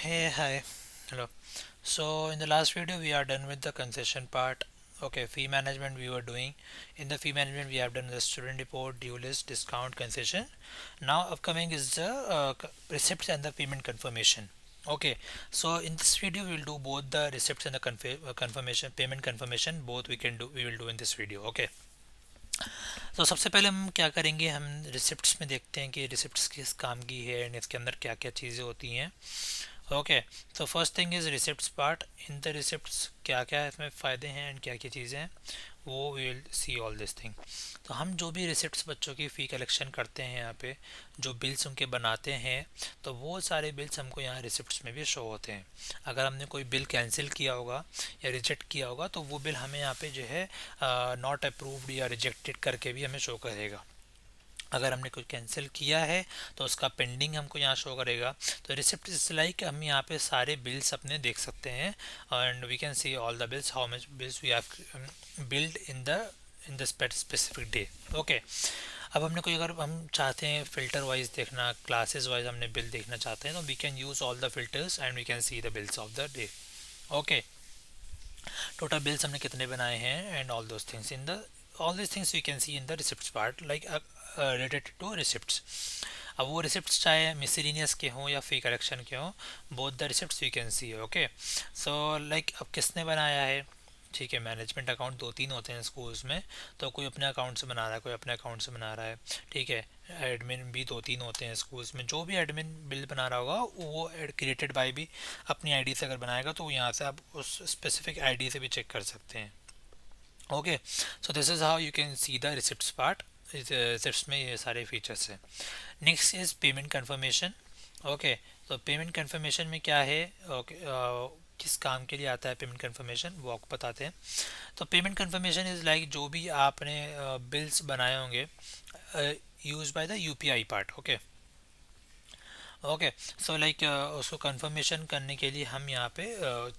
Hey, hi, hello. So in the last video we are done with the concession part. Okay, fee management we were doing. In the fee management we have done the student report, due list, discount, concession. Now upcoming is the receipts and the payment confirmation. Okay, so in this video we will do both the receipts and the confirmation, payment confirmation. Both we will do in this video. Okay. तो सबसे पहले हम क्या करेंगे, हम receipts में देखते हैं कि रिसिप्ट्स किस काम की है एंड इसके अंदर क्या क्या चीज़ें होती हैं. ओके, तो first thing is receipts part. In the receipts क्या क्या इसमें फ़ायदे हैं एंड क्या क्या चीज़ें हैं, वो we will see all this thing. तो हम जो भी रिसिप्ट्स बच्चों की फ़ी कलेक्शन करते हैं यहाँ पे, जो बिल्स उनके बनाते हैं, तो वो सारे बिल्स हमको यहाँ रिसिप्ट्स में भी शो होते हैं. अगर हमने कोई बिल कैंसिल किया होगा या रिजेक्ट किया होगा तो वो बिल हमें यहाँ पे जो है नॉट अप्रूव्ड या रिजेक्टेड करके भी हमें शो करेगा. अगर हमने कुछ कैंसिल किया है तो उसका पेंडिंग हमको यहाँ शो करेगा. तो रिसिप्ट इज लाइक हम यहाँ पे सारे बिल्स अपने देख सकते हैं and we can see all the bills, how much bills we have billed in the specific day. Okay, अब हमने कोई, अगर हम चाहते हैं फिल्टर वाइज देखना, क्लासेस वाइज हमने बिल देखना चाहते हैं, तो we can use all the filters and we can see the bills of the day. Okay, total bills हमने कितने बनाए हैं and all those things in the all these things we can see in the receipts part, like related to receipts. अब वो receipts चाहे miscellaneous के हों या फी करेक्शन के हों, both the receipts we can see. Okay, so like अब किसने बनाया है, ठीक है, मैनेजमेंट अकाउंट दो तीन होते हैं स्कूल्स में, तो कोई अपने अकाउंट से बना रहा है, कोई अपने अकाउंट से बना रहा है, ठीक है. एडमिन भी दो तीन होते हैं स्कूल्स में. जो भी एडमिन बिल बना रहा होगा वो क्रिएटेड बाय भी अपनी आईडी से अगर बनाएगा तो यहाँ से आप उस स्पेसिफिक आईडी से भी चेक कर सकते हैं. Okay, so this is how you can see the receipts part. Receipts में ये सारे फीचर्स हैं. Next is payment confirmation. Okay, तो पेमेंट कन्फर्मेशन में क्या है, ओके, किस काम के लिए आता है पेमेंट कन्फर्मेशन, वो आपको बताते हैं. तो पेमेंट कन्फर्मेशन इज़ लाइक जो भी आपने बिल्स बनाए होंगे use by the UPI part. Okay, okay, so like उसको कंफर्मेशन करने के लिए हम यहाँ पे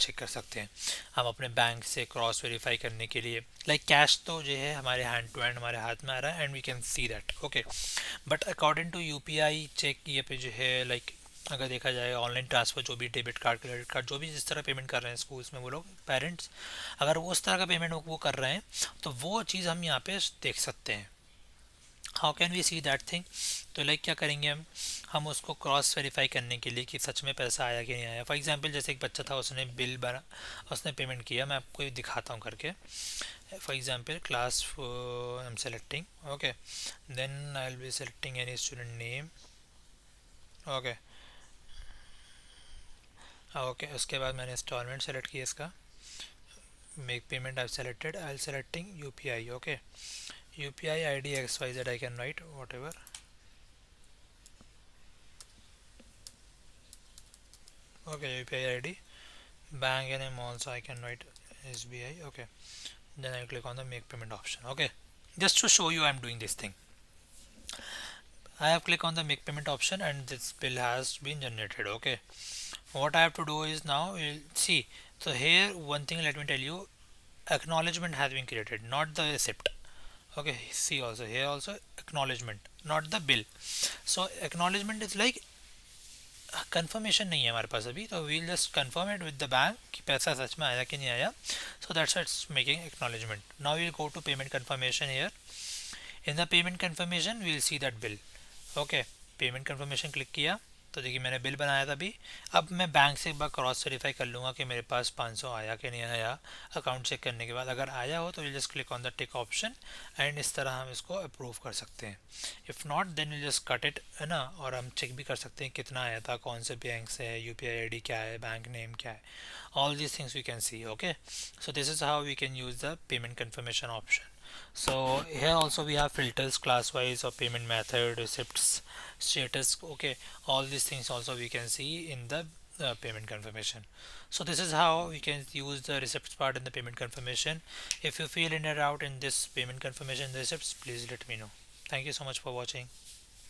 चेक कर सकते हैं. हम अपने बैंक से क्रॉस वेरीफाई करने के लिए, लाइक कैश तो जो है हमारे हैंड टू हैंड हमारे हाथ में आ रहा है and we can see that. Okay, but according to UPI check ये पे जो है, लाइक अगर देखा जाए ऑनलाइन ट्रांसफ़र, जो भी डेबिट कार्ड, क्रेडिट कार्ड, जो भी जिस तरह पेमेंट कर रहे हैं स्कूल्स में वो लोग पेरेंट्स, अगर वो उस तरह का पेमेंट वो कर रहे हैं तो वो चीज़ हम यहाँ पे देख सकते हैं. How can we see that thing, तो लाइक क्या करेंगे हम उसको क्रॉस वेरीफाई करने के लिए कि सच में पैसा आया कि नहीं आया. फॉर एग्जांपल जैसे एक बच्चा था, उसने बिल बना, उसने पेमेंट किया, मैं आपको दिखाता हूँ करके. For example class I am selecting. Okay, then I will be selecting any student name. Okay, okay, उसके बाद मैंने इंस्टॉलमेंट सेलेक्ट किया इसका. Make payment I selected, I selecting UPI. Okay, UPI ID XYZ I can write whatever. Okay, UPI ID, bank name also I can write SBI. Okay, then I click on the make payment option. Okay, just to show you I'm doing this thing, I have clicked on the make payment option and this bill has been generated. Okay, what I have to do is now we'll see. So here one thing, let me tell you, acknowledgement has been created, not the receipt. Okay, see also here also acknowledgement, not the bill. So acknowledgement is like confirmation नहीं है हमारे पास अभी, तो we'll just confirm it with the bank कि पैसा सच में आया कि नहीं आया. So that's it's making acknowledgement. Now we'll go to payment confirmation. Here in the payment confirmation we'll see that bill. Okay, payment confirmation click किया तो देखिए मैंने बिल बनाया था अभी. अब मैं बैंक से एक बार क्रॉस वेरीफाई कर लूँगा कि मेरे पास 500 आया कि नहीं आया. अकाउंट चेक करने के बाद अगर आया हो तो will just click on the tick option and इस तरह हम इसको अप्रूव कर सकते हैं. If not then will just cut it, है ना. और हम चेक भी कर सकते हैं कितना आया था, कौन से बैंक से है, यूपीआई आईडी क्या है, बैंक नेम क्या है. All these things we can see. Okay, so this is how we can use the payment confirmation option. So here also we have filters class wise or payment method, receipts, status. Okay, all these things also we can see in the payment confirmation. So this is how we can use the receipts part in the payment confirmation. If you feel in or out in this payment confirmation receipts, please let me know. Thank you so much for watching.